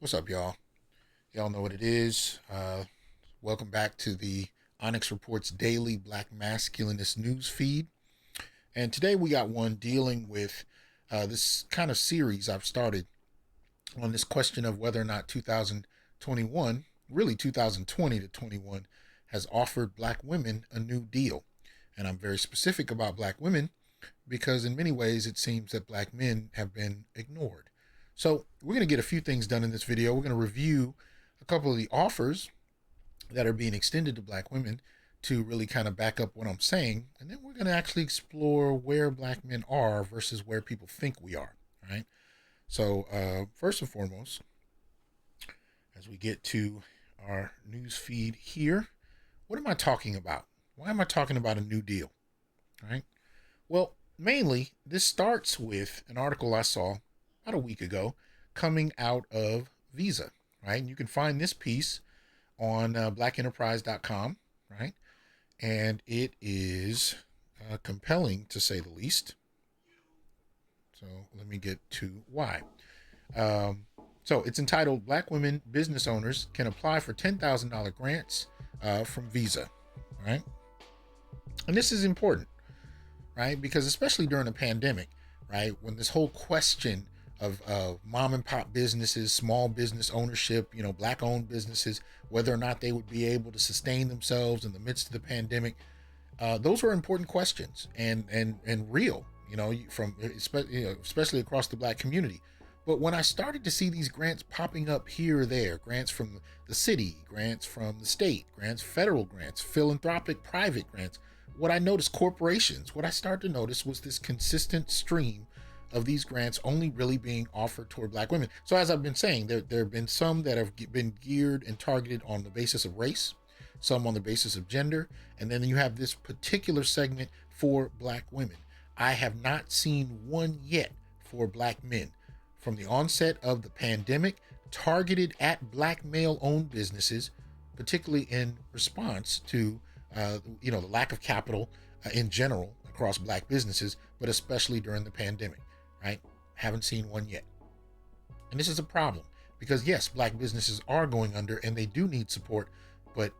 What's up, y'all? Y'all know what it is. Welcome back to the Onyx Report's daily Black Masculinist news feed. And today we got one dealing with this kind of series I've started on this question of whether or not 2021, really 2020 to 21, has offered black women a new deal. And I'm very specific about black women because in many ways it seems that black men have been ignored. So we're going to get a few things done in this video. We're going to review a couple of the offers that are being extended to black women to really kind of back up what I'm saying. And then we're going to actually explore where black men are versus where people think we are. Right. So first and foremost, as we get to our news feed here, what am I talking about? Why am I talking about a new deal? Right. Well, mainly this starts with an article I saw about a week ago coming out of Visa, right? And you can find this piece on blackenterprise.com, right? And it is compelling to say the least. So let me get to why. Um, so it's entitled Black Women Business Owners Can Apply for $10,000 Grants from Visa, right? And this is important, right? Because especially during a pandemic, right? When this whole question of mom and pop businesses, small business ownership, black owned businesses, whether or not they would be able to sustain themselves in the midst of the pandemic. Those were important questions and real, from especially across the black community. But when I started to see these grants popping up here or there, grants from the city, grants from the state, grants, federal grants, philanthropic private grants, what I noticed, corporations, what I started to notice was this consistent stream of these grants only really being offered toward black women. So as I've been saying, there have been some that have been geared and targeted on the basis of race, some on the basis of gender, and then you have this particular segment for black women. I have not seen one yet for black men. From the onset of the pandemic, targeted at black male-owned businesses, particularly in response to the lack of capital in general across black businesses, but especially during the pandemic. Right? Haven't seen one yet. And this is a problem because, yes, black businesses are going under and they do need support, but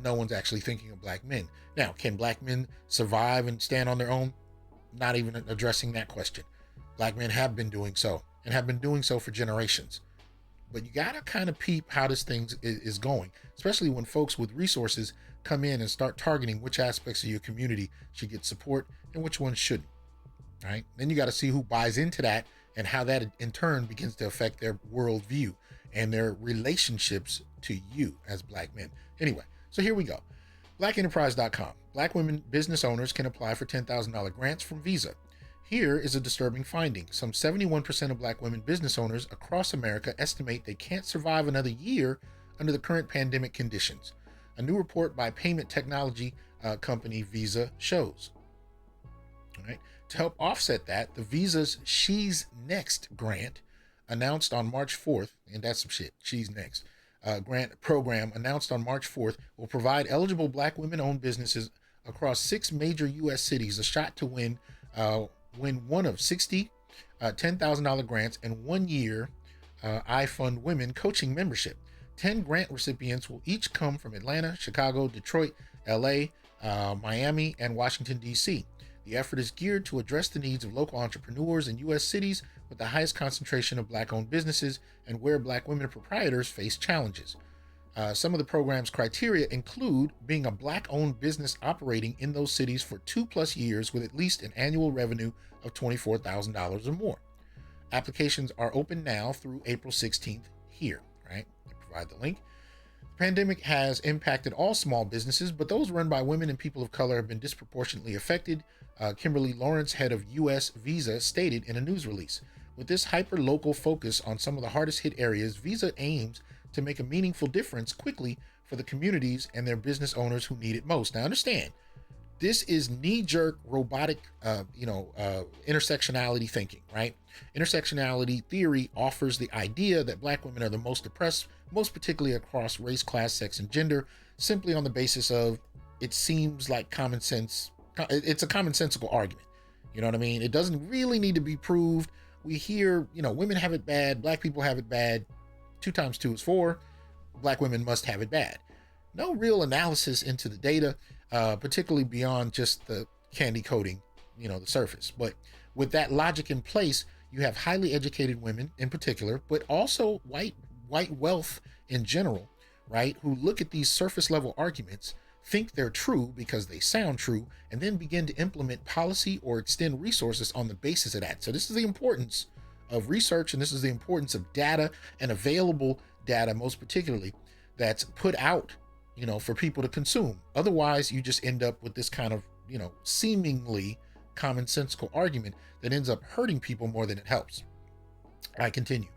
no one's actually thinking of black men. Now, can black men survive and stand on their own? Not even addressing that question. Black men have been doing so and have been doing so for generations. But you got to kind of peep how this thing is going, especially when folks with resources come in and start targeting which aspects of your community should get support and which ones shouldn't. Right? Then you got to see who buys into that and how that in turn begins to affect their worldview and their relationships to you as black men. Anyway, so here we go. Blackenterprise.com. Black women business owners can apply for $10,000 grants from Visa. Here is a disturbing finding. Some 71% of black women business owners across America estimate they can't survive another year under the current pandemic conditions. A new report by payment technology company Visa shows. All right. To help offset that, the Visa's She's Next grant announced on March 4th, and that's some shit, She's Next, grant program announced on March 4th will provide eligible black women-owned businesses across 6 major U.S. cities a shot to win one of 60 $10,000 grants and 1 year I Fund Women coaching membership. 10 grant recipients will each come from Atlanta, Chicago, Detroit, L.A., Miami, and Washington, D.C. The effort is geared to address the needs of local entrepreneurs in U.S. cities with the highest concentration of black-owned businesses and where black women proprietors face challenges. Some of the program's criteria include being a black-owned business operating in those cities for 2+ years with at least an annual revenue of $24,000 or more. Applications are open now through April 16th here, right? I provide the link. The pandemic has impacted all small businesses, but those run by women and people of color have been disproportionately affected. Kimberly Lawrence, head of U.S. Visa, stated in a news release. With this hyper-local focus on some of the hardest hit areas, Visa aims to make a meaningful difference quickly for the communities and their business owners who need it most. Now understand, this is knee-jerk robotic, intersectionality thinking, right? Intersectionality theory offers the idea that black women are the most oppressed, most particularly across race, class, sex, and gender, simply on the basis of it seems like common sense. It's a commonsensical argument. You know what I mean? It doesn't really need to be proved. We hear, women have it bad, black people have it bad. 2 times 2 is 4. Black women must have it bad. No real analysis into the data, particularly beyond just the candy coating, the surface. But with that logic in place, you have highly educated women in particular, but also white wealth in general, right, who look at these surface level arguments, think they're true because they sound true, and then begin to implement policy or extend resources on the basis of that. So this is the importance of research, and this is the importance of data, and available data most particularly, that's put out, for people to consume. Otherwise, you just end up with this kind of, seemingly commonsensical argument that ends up hurting people more than it helps. I continue.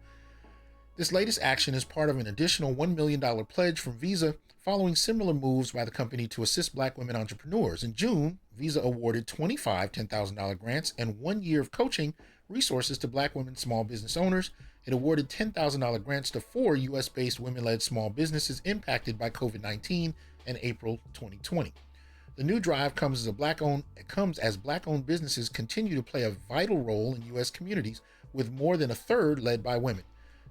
This latest action is part of an additional $1 million pledge from Visa following similar moves by the company to assist Black women entrepreneurs. In June, Visa awarded 25 $10,000 grants and 1 year of coaching resources to Black women small business owners. It awarded $10,000 grants to 4 U.S.-based women-led small businesses impacted by COVID-19 in April 2020. The new drive comes as Black-owned businesses continue to play a vital role in U.S. communities, with more than a third led by women.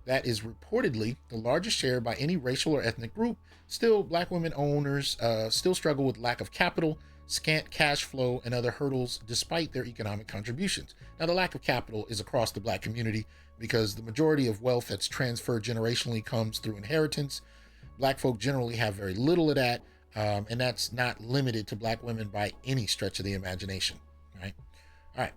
That is reportedly the largest share by any racial or ethnic group. Still, Black women owners still struggle with lack of capital, scant cash flow, and other hurdles despite their economic contributions. Now, the lack of capital is across the Black community because the majority of wealth that's transferred generationally comes through inheritance. Black folk generally have very little of that, and that's not limited to Black women by any stretch of the imagination, right? All right.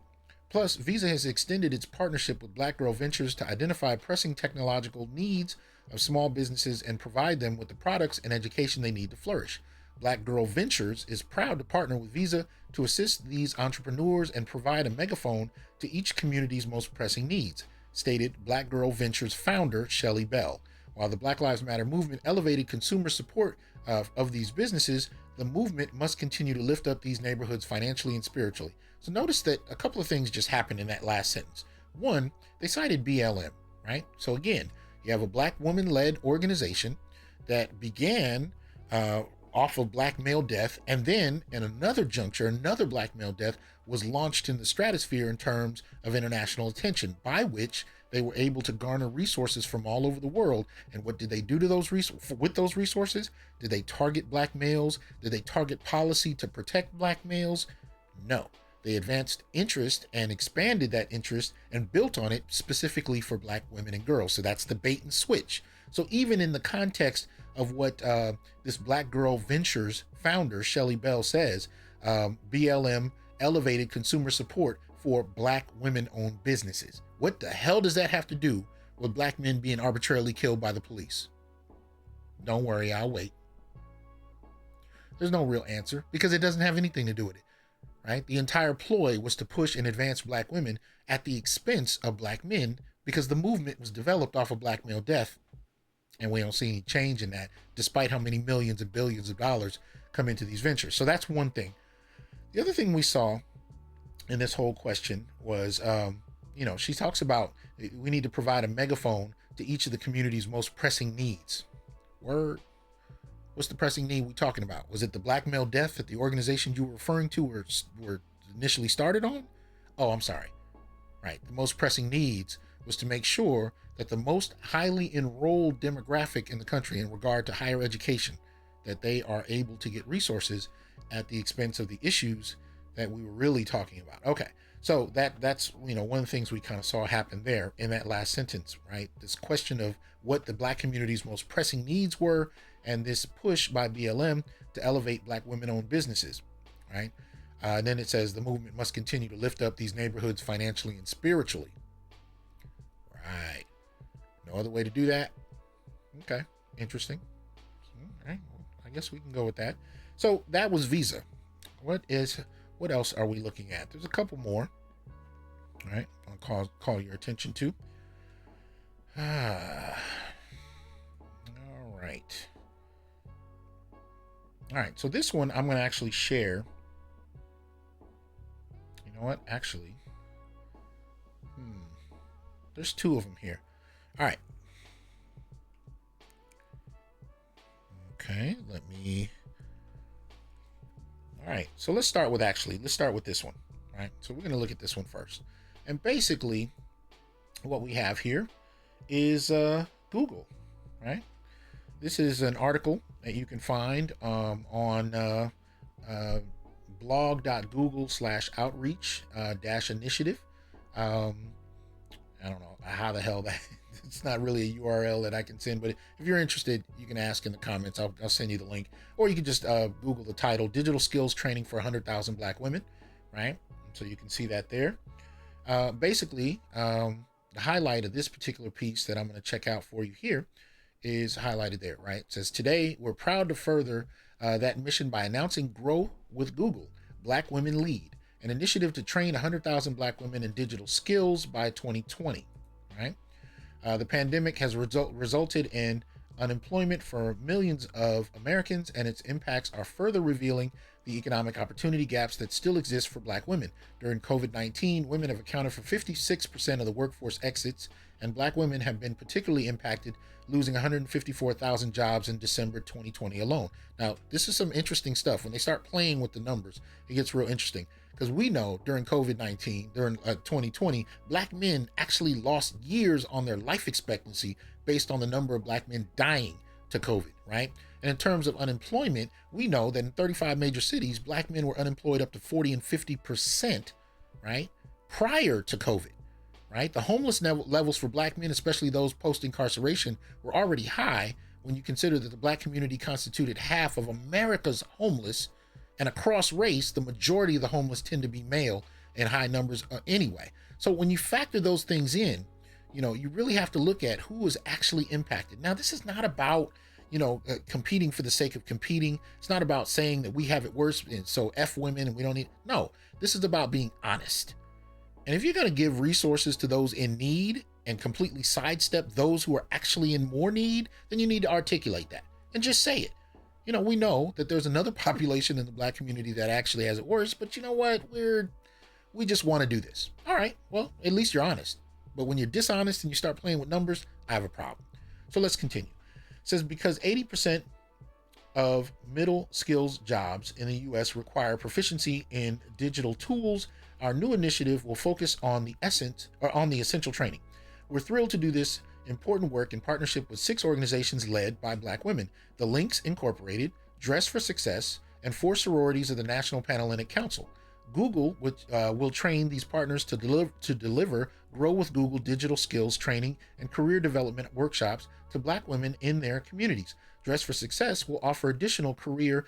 Plus, Visa has extended its partnership with Black Girl Ventures to identify pressing technological needs of small businesses and provide them with the products and education they need to flourish. Black Girl Ventures is proud to partner with Visa to assist these entrepreneurs and provide a megaphone to each community's most pressing needs, stated Black Girl Ventures founder Shelley Bell. While the Black Lives Matter movement elevated consumer support of these businesses, the movement must continue to lift up these neighborhoods financially and spiritually. So notice that a couple of things just happened in that last sentence. One, they cited BLM, right? So again, you have a Black woman-led organization that began off of black male death, and then in another juncture, another black male death was launched in the stratosphere in terms of international attention, by which they were able to garner resources from all over the world. And what did they do to with those resources? Did they target black males? Did they target policy to protect black males? No. They advanced interest and expanded that interest and built on it specifically for Black women and girls. So that's the bait and switch. So even in the context of what this Black Girl Ventures founder, Shelley Bell, says, BLM elevated consumer support for Black women-owned businesses. What the hell does that have to do with Black men being arbitrarily killed by the police? Don't worry, I'll wait. There's no real answer because it doesn't have anything to do with it. Right? The entire ploy was to push and advance Black women at the expense of Black men because the movement was developed off of black male death, and we don't see any change in that despite how many millions and billions of dollars come into these ventures. So that's one thing. The other thing we saw in this whole question was, she talks about we need to provide a megaphone to each of the community's most pressing needs. Word. What's the pressing need we talking about? Was it the black male death that the organization you were referring to were initially started on? Oh, I'm sorry. Right. The most pressing needs was to make sure that the most highly enrolled demographic in the country in regard to higher education, that they are able to get resources at the expense of the issues that we were really talking about. Okay. So that's one of the things we kind of saw happen there in that last sentence, right? This question of what the Black community's most pressing needs were, and this push by BLM to elevate Black women-owned businesses, right? And then it says the movement must continue to lift up these neighborhoods financially and spiritually. Right. No other way to do that. Okay. Interesting. All right. Well, I guess we can go with that. So that was Visa. What else are we looking at? There's a couple more. All right. I'll call your attention to. All right. All right, so this one I'm going to actually share. You know what? Actually, there's two of them here. All right. Okay, all right, so let's start with this one. All right, so we're going to look at this one first. And basically, what we have here is Google. right? This is an article that you can find on blog.google/outreach dash initiative. Um, I don't know how the hell that. It's not really a URL that I can send, but if you're interested, you can ask in the comments. I'll send you the link, or you can just Google the title: "Digital Skills Training for 100,000 Black Women," right? So you can see that there. Basically, the highlight of this particular piece that I'm going to check out for you here is highlighted there, right? It says, "Today, we're proud to further that mission by announcing Grow with Google, Black Women Lead, an initiative to train 100,000 Black women in digital skills by 2020, right? The pandemic has resulted in unemployment for millions of Americans, and its impacts are further revealing the economic opportunity gaps that still exist for Black women. During COVID-19, women have accounted for 56% of the workforce exits, and Black women have been particularly impacted, losing 154,000 jobs in December 2020 alone." Now, this is some interesting stuff. When they start playing with the numbers, it gets real interesting. Because we know during COVID-19, during 2020, Black men actually lost years on their life expectancy based on the number of Black men dying to COVID, right? And in terms of unemployment, we know that in 35 major cities, Black men were unemployed up to 40 and 50%, right? Prior to COVID, right? The homeless levels for Black men, especially those post-incarceration, were already high when you consider that the Black community constituted half of America's homeless. And across race, the majority of the homeless tend to be male in high numbers anyway. So when you factor those things in, you really have to look at who is actually impacted. Now, this is not about, competing for the sake of competing. It's not about saying that we have it worse, and so F women and we don't need. No, this is about being honest. And if you're going to give resources to those in need and completely sidestep those who are actually in more need, then you need to articulate that and just say it. We know that there's another population in the Black community that actually has it worse, but you know what? We just want to do this. All right, well, at least you're honest. But when you're dishonest and you start playing with numbers, I have a problem. So let's continue. It says, because 80% of middle skills jobs in the U.S. require proficiency in digital tools, our new initiative will focus on the essential training. We're thrilled to do this important work in partnership with 6 organizations led by Black women: the Links Incorporated, Dress for Success, and 4 sororities of the National Panhellenic Council. Google will train these partners to deliver Grow with Google digital skills training and career development workshops to Black women in their communities. Dress for Success will offer additional career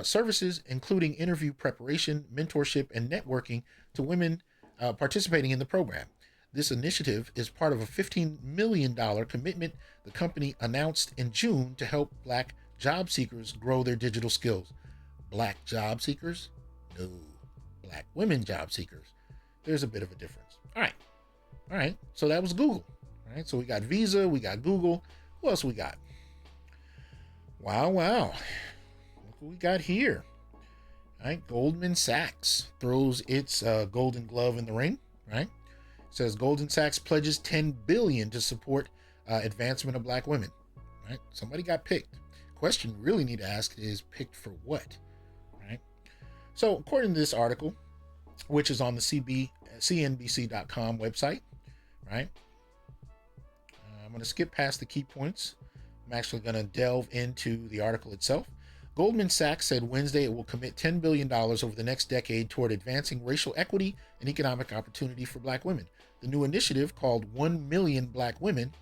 services, including interview preparation, mentorship, and networking to women participating in the program. This initiative is part of a $15 million commitment the company announced in June to help Black job seekers grow their digital skills. Black job seekers? No. Black women job seekers. There's a bit of a difference. All right. So that was Google. All right. So we got Visa, we got Google. Who else we got? Wow. Look what we got here. All right. Goldman Sachs throws its golden glove in the ring. Right. Says Goldman Sachs pledges $10 billion to support advancement of Black women. Right? Somebody got picked. Question we really need to ask is, picked for what? Right? So according to this article, which is on the CNBC.com website, right? I'm going to skip past the key points. I'm actually going to delve into the article itself. Goldman Sachs said Wednesday it will commit $10 billion over the next decade toward advancing racial equity and economic opportunity for Black women. The new initiative, called 1 Million Black Women,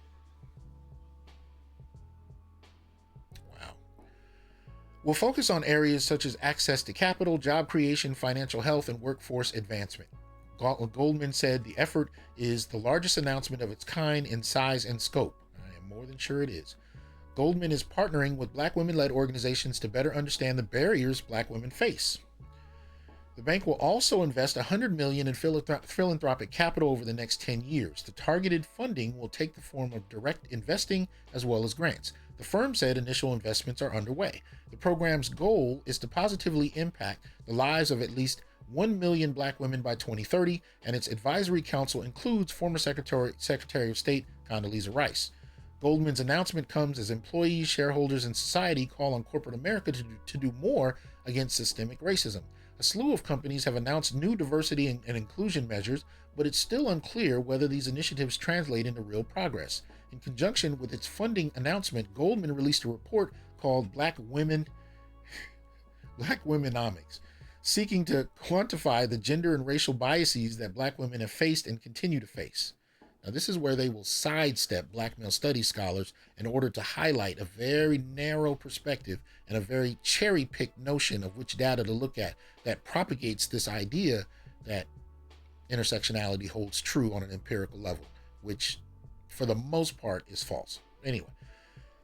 will focus on areas such as access to capital, job creation, financial health, and workforce advancement. Goldman said the effort is the largest announcement of its kind in size and scope. I am more than sure it is. Goldman is partnering with Black women-led organizations to better understand the barriers Black women face. The bank will also invest $100 million in philanthropic capital over the next 10 years. The targeted funding will take the form of direct investing as well as grants. The firm said initial investments are underway. The program's goal is to positively impact the lives of at least 1 million Black women by 2030, and its advisory council includes former Secretary of State Condoleezza Rice. Goldman's announcement comes as employees, shareholders, and society call on corporate America to do more against systemic racism. A slew of companies have announced new diversity and inclusion measures, but it's still unclear whether these initiatives translate into real progress. In conjunction with its funding announcement, Goldman released a report called Black Womenomics, seeking to quantify the gender and racial biases that black women have faced and continue to face. Now, this is where they will sidestep black male studies scholars in order to highlight a very narrow perspective and a very cherry picked notion of which data to look at that propagates this idea that intersectionality holds true on an empirical level, which for the most part is false. Anyway,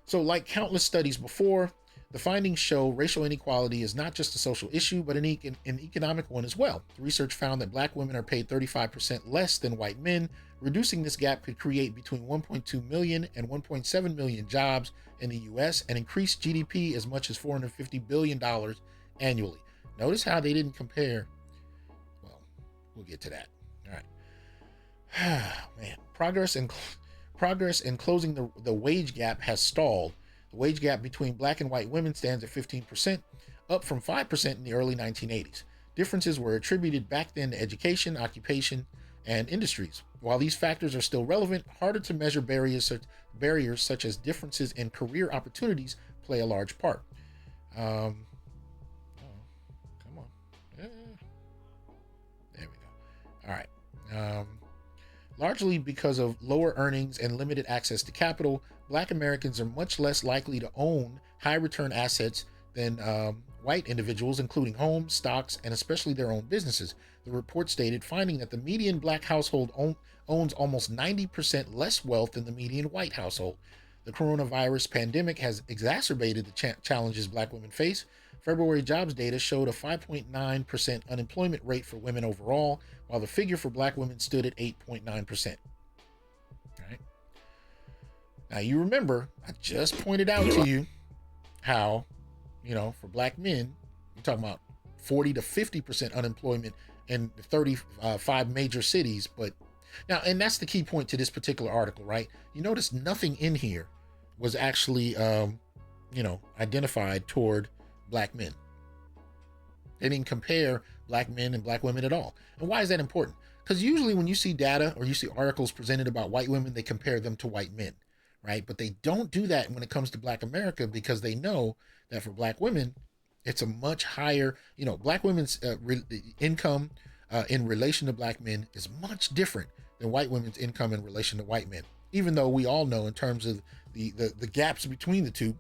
so like countless studies before, the findings show racial inequality is not just a social issue, but an economic one as well. The research found that black women are paid 35% less than white men. Reducing this gap could create between 1.2 million and 1.7 million jobs in the US and increase GDP as much as $450 billion annually. Notice how they didn't compare. Well, we'll get to that. All right. Man, progress in closing the wage gap has stalled. The wage gap between black and white women stands at 15%, up from 5% in the early 1980s. Differences were attributed back then to education, occupation, and industries. While these factors are still relevant, harder to measure barriers such as differences in career opportunities play a large part. Come on. There we go. All right. Largely because of lower earnings and limited access to capital, black Americans are much less likely to own high return assets than white individuals, including homes, stocks, and especially their own businesses. The report stated, finding that the median black household owns almost 90% less wealth than the median white household. The coronavirus pandemic has exacerbated the challenges black women face. February jobs data showed a 5.9% unemployment rate for women overall, while the figure for black women stood at 8.9%. All right. Now, you remember, I just pointed out to you how, for black men, we're talking about 40 to 50% unemployment in 35 major cities. But now, and that's the key point to this particular article, right? You notice nothing in here was actually, identified toward black men. They didn't compare black men and black women at all. And why is that important? Because usually when you see data or you see articles presented about white women, they compare them to white men, right? But they don't do that when it comes to black America, because they know that for black women, it's a much higher, black women's income in relation to black men is much different than white women's income in relation to white men. Even though we all know in terms of the gaps between the two,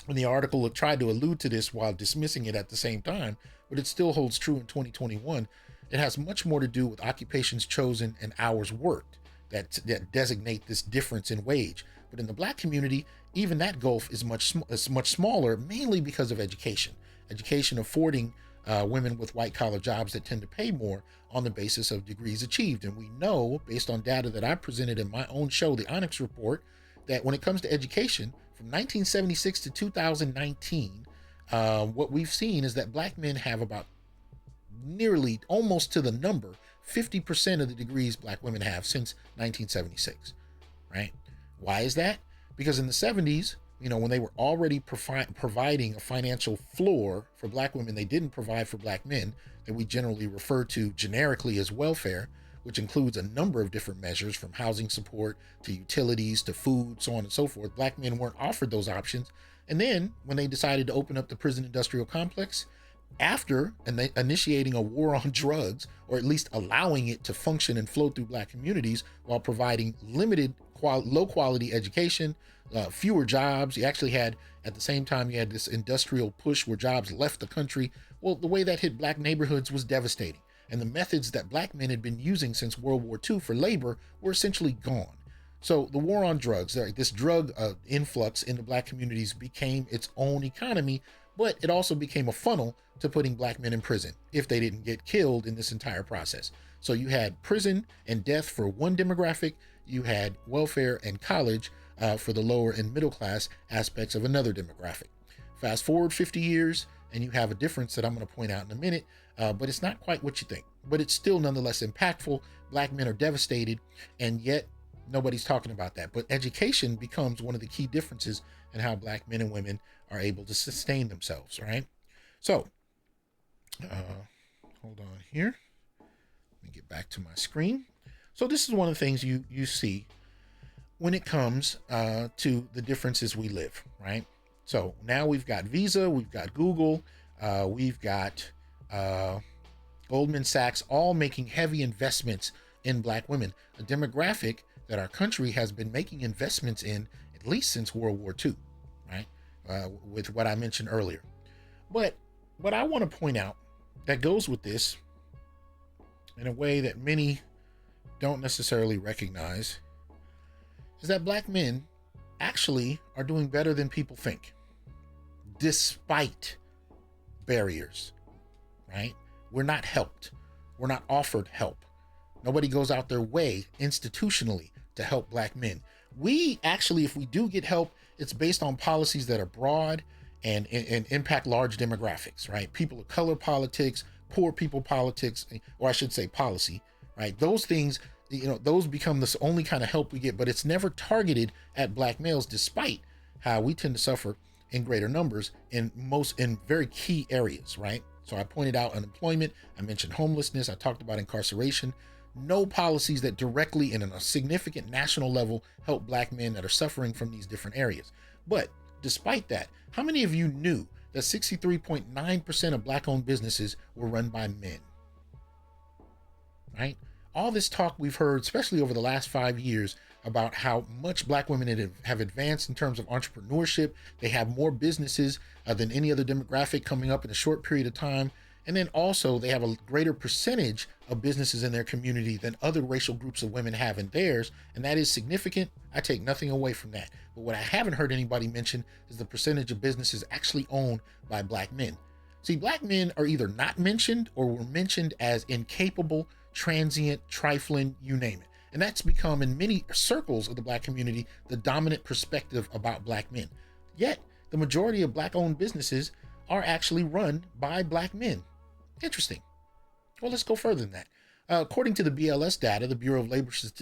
and the article tried to allude to this while dismissing it at the same time, but it still holds true in 2021. It has much more to do with occupations chosen and hours worked that designate this difference in wage. But in the black community, even that gulf is much smaller, mainly because of education. Education affording women with white-collar jobs that tend to pay more on the basis of degrees achieved. And we know, based on data that I presented in my own show, the Onyx Report, that when it comes to education, from 1976 to 2019, what we've seen is that black men have about nearly, almost to the number, 50% of the degrees black women have since 1976, right? Why is that? Because in the 70s, when they were already providing a financial floor for black women, they didn't provide for black men, that we generally refer to generically as welfare, which includes a number of different measures from housing support to utilities to food, so on and so forth. Black men weren't offered those options. And then when they decided to open up the prison industrial complex, after initiating a war on drugs, or at least allowing it to function and flow through black communities while providing limited low quality education, fewer jobs. You actually had, at the same time, you had this industrial push where jobs left the country. Well, the way that hit black neighborhoods was devastating. And the methods that black men had been using since World War II for labor were essentially gone. So the war on drugs, this drug influx into black communities became its own economy, but it also became a funnel to putting black men in prison if they didn't get killed in this entire process. So you had prison and death for one demographic, you had welfare and college for the lower and middle class aspects of another demographic. Fast forward 50 years, and you have a difference that I'm going to point out in a minute, but it's not quite what you think. But it's still nonetheless impactful. Black men are devastated, and yet nobody's talking about that. But education becomes one of the key differences in how black men and women are able to sustain themselves, right? So, hold on here. Let me get back to my screen. So this is one of the things you see when it comes to the differences we live, right? So now we've got Visa, we've got Google, we've got Goldman Sachs, all making heavy investments in Black women, a demographic that our country has been making investments in at least since World War II, right? With what I mentioned earlier. But what I want to point out that goes with this in a way that many don't necessarily recognize is that Black men actually are doing better than people think, despite barriers, right? We're not helped. We're not offered help. Nobody goes out their way institutionally to help Black men. We actually, if we do get help, it's based on policies that are broad and impact large demographics, right? People of color politics, poor people politics, or I should say policy, right? Those things, those become the only kind of help we get, but it's never targeted at Black males, despite how we tend to suffer in greater numbers in very key areas, right? So I pointed out unemployment, I mentioned homelessness, I talked about incarceration. No policies that directly and on a significant national level help Black men that are suffering from these different areas. But despite that, how many of you knew that 63.9% of Black-owned businesses were run by men? Right? All this talk we've heard, especially over the last 5 years, about how much Black women have advanced in terms of entrepreneurship. They have more businesses than any other demographic coming up in a short period of time. And then also they have a greater percentage of businesses in their community than other racial groups of women have in theirs. And that is significant. I take nothing away from that. But what I haven't heard anybody mention is the percentage of businesses actually owned by Black men. See, Black men are either not mentioned or were mentioned as incapable, transient, trifling, you name it. And that's become, in many circles of the Black community, the dominant perspective about Black men. Yet, the majority of Black-owned businesses are actually run by Black men. Interesting. Well, let's go further than that. According to the BLS data, the Bureau of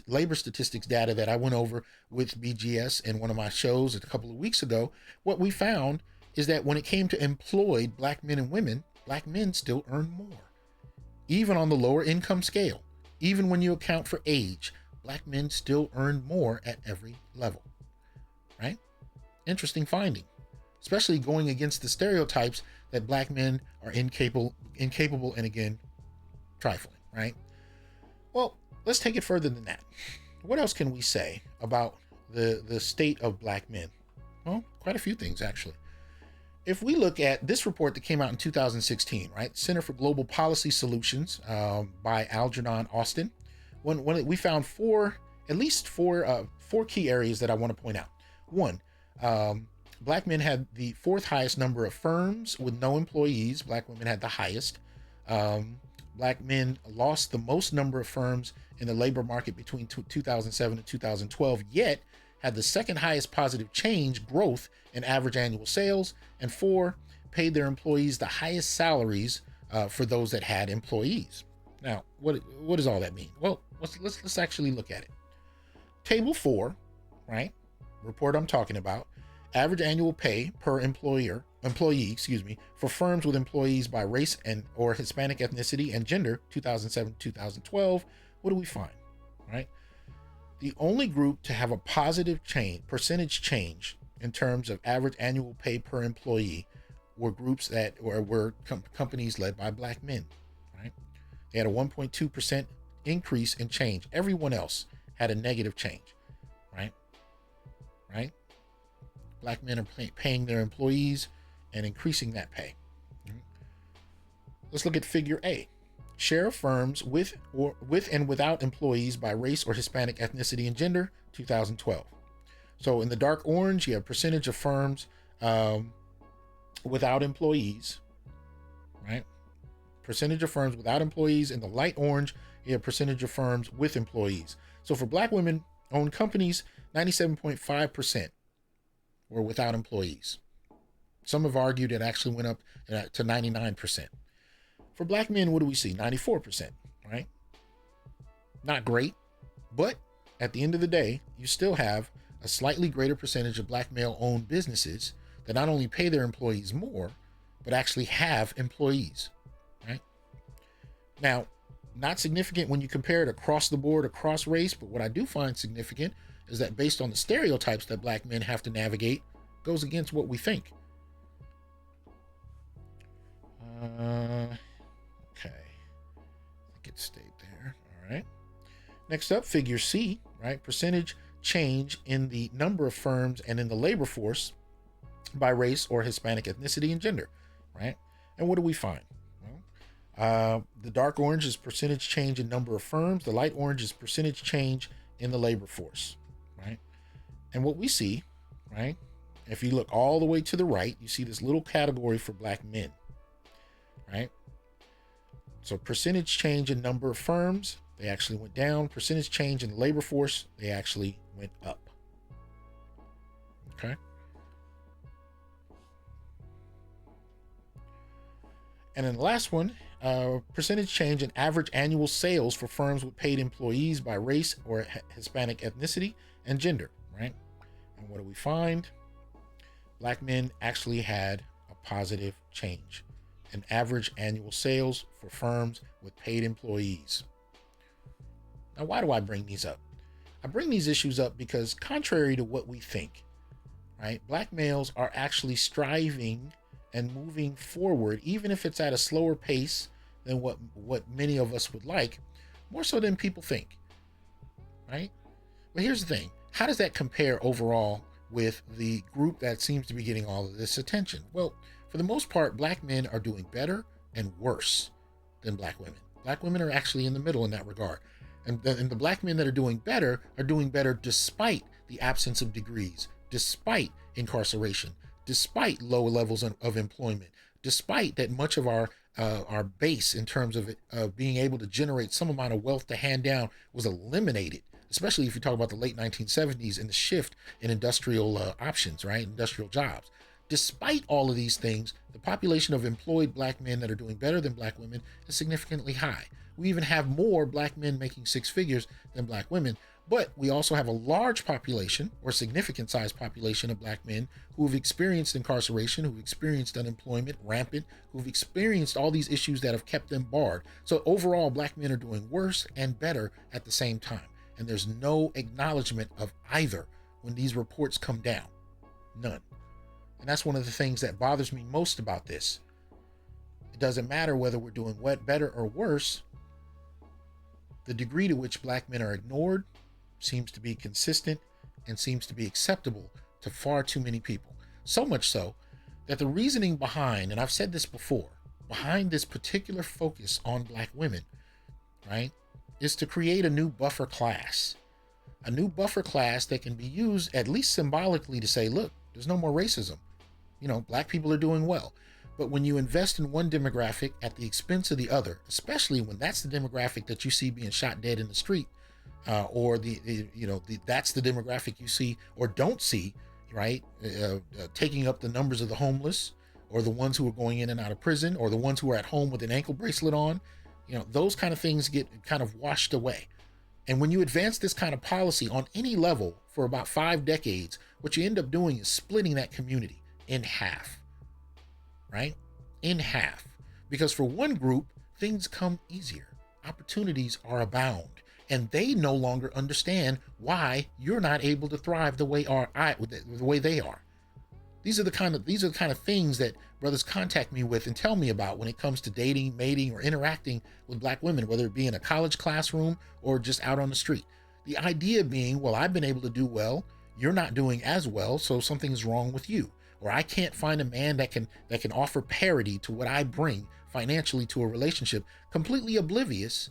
Labor Statistics data that I went over with BGS in one of my shows a couple of weeks ago, what we found is that when it came to employed Black men and women, Black men still earn more. Even on the lower income scale, even when you account for age, Black men still earn more at every level, right? Interesting finding, especially going against the stereotypes that Black men are incapable, and again, trifling, right? Well, let's take it further than that. What else can we say about the state of Black men? Well, quite a few things, actually. If we look at this report that came out in 2016, right? Center for Global Policy Solutions by Algernon Austin. When we found at least four key areas that I want to point out. One, Black men had the fourth highest number of firms with no employees. Black women had the highest. Black men lost the most number of firms in the labor market between 2007 and 2012, yet had the second highest positive change growth in average annual sales, and 4, paid their employees the highest salaries for those that had employees. Now, what does all that mean? Well, let's actually look at it. Table 4, right? Report I'm talking about. Average annual pay per employee, for firms with employees by race and or Hispanic ethnicity and gender, 2007-2012. What do we find, right? The only group to have a positive percentage change in terms of average annual pay per employee were groups that were companies led by Black men, right? They had a 1.2% increase in change. Everyone else had a negative change, right? Right? Black men are paying their employees and increasing that pay. Let's look at figure A. Share of firms with and without employees by race or Hispanic ethnicity and gender, 2012. So in the dark orange, you have percentage of firms without employees, right? Percentage of firms without employees. In the light orange, you have percentage of firms with employees. So for Black women-owned companies, 97.5% were without employees. Some have argued it actually went up to 99%. For Black men, what do we see? 94%, right? Not great, but at the end of the day, you still have a slightly greater percentage of Black male-owned businesses that not only pay their employees more, but actually have employees, right? Now, not significant when you compare it across the board, across race, but what I do find significant is that based on the stereotypes that black men have to navigate, goes against what we think. Okay. I think it stayed there. All right. Next up, figure C, right? Percentage change in the number of firms and in the labor force by race or Hispanic ethnicity and gender, right? And what do we find? Well, the dark orange is percentage change in number of firms. The light orange is percentage change in the labor force, right? And what we see, right? If you look all the way to the right, you see this little category for black men, right? So percentage change in number of firms, they actually went down. Percentage change in the labor force, they actually went up. Okay. And then the last one, percentage change in average annual sales for firms with paid employees by race or Hispanic ethnicity and gender, right? And what do we find? Black men actually had a positive change in average annual sales for firms with paid employees. Now, why do I bring these up? I bring these issues up because contrary to what we think, right, black males are actually striving and moving forward, even if it's at a slower pace than what many of us would like, more so than people think, right? But here's the thing. How does that compare overall with the group that seems to be getting all of this attention? Well, for the most part, black men are doing better and worse than black women. Black women are actually in the middle in that regard. And the black men that are doing better despite the absence of degrees, despite incarceration, despite low levels of employment, despite that much of our base in terms of being able to generate some amount of wealth to hand down was eliminated, especially if you talk about the late 1970s and the shift in industrial options, right? Industrial jobs. Despite all of these things, the population of employed black men that are doing better than black women is significantly high. We even have more black men making six figures than black women, but we also have a large population or significant sized population of black men who have experienced incarceration, who've experienced unemployment rampant, who've experienced all these issues that have kept them barred. So overall, black men are doing worse and better at the same time. And there's no acknowledgement of either when these reports come down. None. And that's one of the things that bothers me most about this. It doesn't matter whether we're doing better or worse. The degree to which black men are ignored seems to be consistent and seems to be acceptable to far too many people. So much so that the reasoning behind, and I've said this before, behind this particular focus on black women, right, is to create a new buffer class. A new buffer class that can be used at least symbolically to say, look, there's no more racism. You know, black people are doing well. But when you invest in one demographic at the expense of the other, especially when that's the demographic that you see being shot dead in the street, or that's the demographic you see or don't see, right? Taking up the numbers of the homeless, or the ones who are going in and out of prison, or the ones who are at home with an ankle bracelet on, those kind of things get kind of washed away. And when you advance this kind of policy on any level for about 5 decades, what you end up doing is splitting that community in half, right? In half. Because for one group, things come easier. Opportunities are abound. And they no longer understand why you're not able to thrive the way they are. These are the kind of things that brothers contact me with and tell me about when it comes to dating, mating, or interacting with black women, whether it be in a college classroom or just out on the street. The idea being, well, I've been able to do well, you're not doing as well, so something's wrong with you. Or I can't find a man that can offer parity to what I bring financially to a relationship, completely oblivious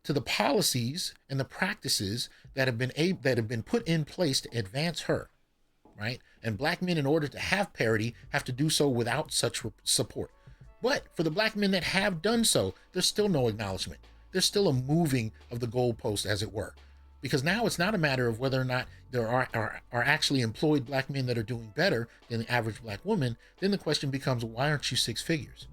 to the policies and the practices that have been put in place to advance her, right? And black men, in order to have parity, have to do so without such support. But for the black men that have done so, there's still no acknowledgement. There's still a moving of the goalpost, as it were. Because now it's not a matter of whether or not there are actually employed black men that are doing better than the average black woman. Then the question becomes, why aren't you 6 figures?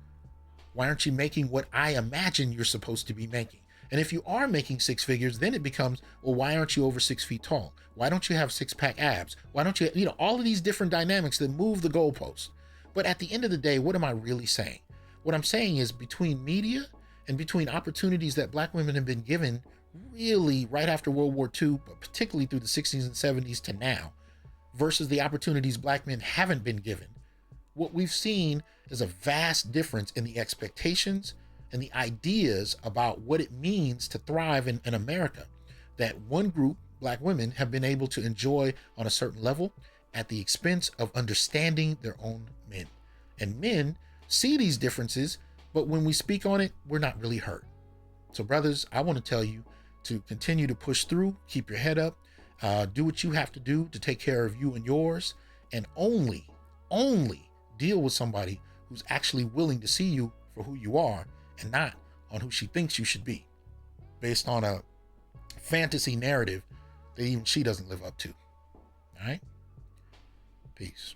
Why aren't you making what I imagine you're supposed to be making? And if you are making 6 figures, then it becomes, well, why aren't you over 6 feet tall? Why don't you have 6-pack abs? Why don't you, all of these different dynamics that move the goalposts. But at the end of the day, what am I really saying? What I'm saying is, between media and between opportunities that black women have been given really right after World War II, but particularly through the 60s and 70s to now, versus the opportunities black men haven't been given, what we've seen is a vast difference in the expectations and the ideas about what it means to thrive in America that one group, black women, have been able to enjoy on a certain level at the expense of understanding their own men. And men see these differences, but when we speak on it, we're not really hurt. So, brothers, I want to tell you to continue to push through, keep your head up, do what you have to do to take care of you and yours, and only deal with somebody who's actually willing to see you for who you are and not on who she thinks you should be, based on a fantasy narrative that even she doesn't live up to. All right? Peace.